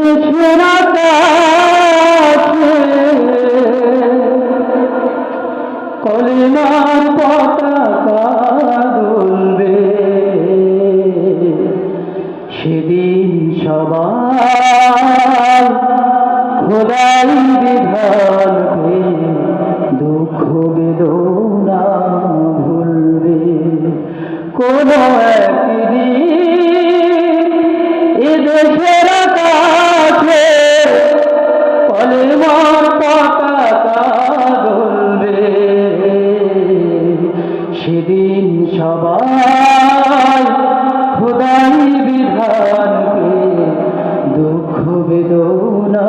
দেশের আকাশে কলিমার পতাকা দুলবে, সেদিন সবাই খোদাই বিধান পেয়ে দুঃখ বেদনা ভুলবে। কোন একদিন এদেশের আকাশে কলিমার পতাকা দুলবে, সেদিন সবাই খোদাই বিধান পেয়ে দুঃখ বেদনা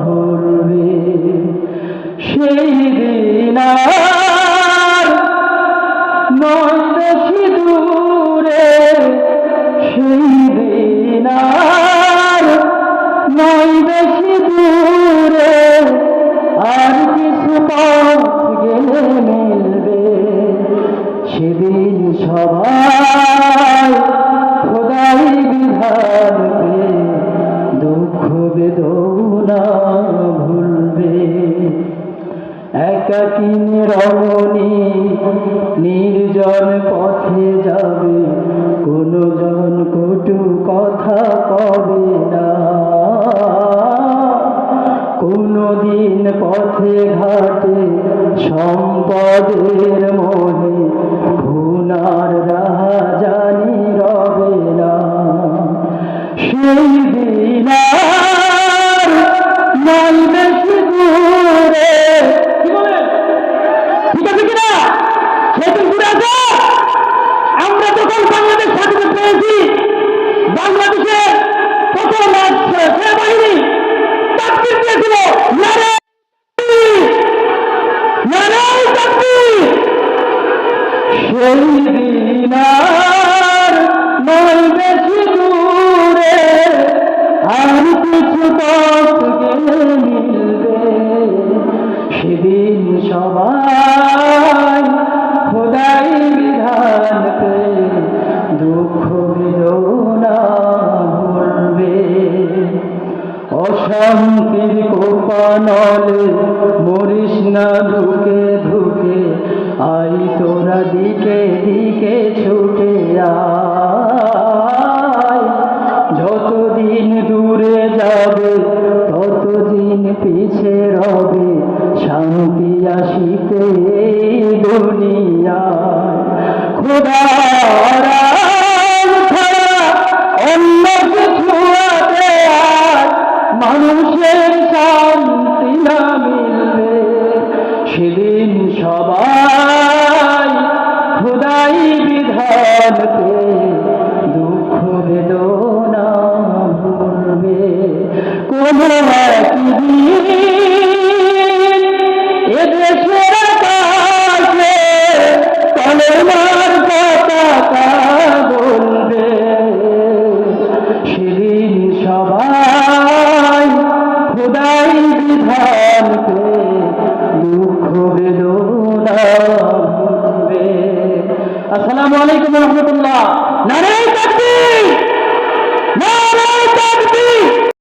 ভুলবে। সেই দিন আর নয় বেশি দূরে, সেই দিন আর নয় বেশি দূরে, আর কিছু পথ গেলে মিলবে, সেদিন সবাই খোদাই বিধান পেয়ে দুঃখ বেদনা ভুলবে। একাকী রমণী নির্জন পথে যাবে, কোনো জন কটু কথা কবে না, কোনদিন পথে ঘাটে সম্পদের মোহে ভুনার রাজানি রবে না। সেই দিন আর নয় বেশি দূরে, ঠিক আছে কিনা? সেদিন দূরে আছে। আমরা যখন বাংলাদেশ স্বাধীন পেয়েছি, বাংলাদেশের প্রথম সেনাবাহিনী তাকবীর দিয়েছিল, নারে নারে তাকবীর। সেই দিন আর নয় বেশি দূরে, আর কিছু পথ গেলে মিলবে, সেদিন সবাই খোদাই বিধান পেয়ে দুঃখ বেদনা ভুলবে। অশান্তির কোপানলে মরিস না ধুকে ধুকে, আই তোরা দিকে দিকে ছুটে আয়। যতদিন দূরে যাবে ততদিন পিছে রবে, শান্তি আসিতে দুনিয়ায়। খোদার ছাড়া অন্য কিছু আছে আর মানুষের শান্তি না মিলবে, সেদিন সবাই খোদাই বিধান পেয়ে দুঃখ বেদনা ভুলবে। কোন একদিন এদেশের আকাশে কলিমার পতাকা দুলবে, সেদিন সবাই খোদাই বিধান পেয়ে দুঃখ বেদনা ভুলবে। আসসালামু আলাইকুম ওয়া রাহমাতুল্লাহ। নারে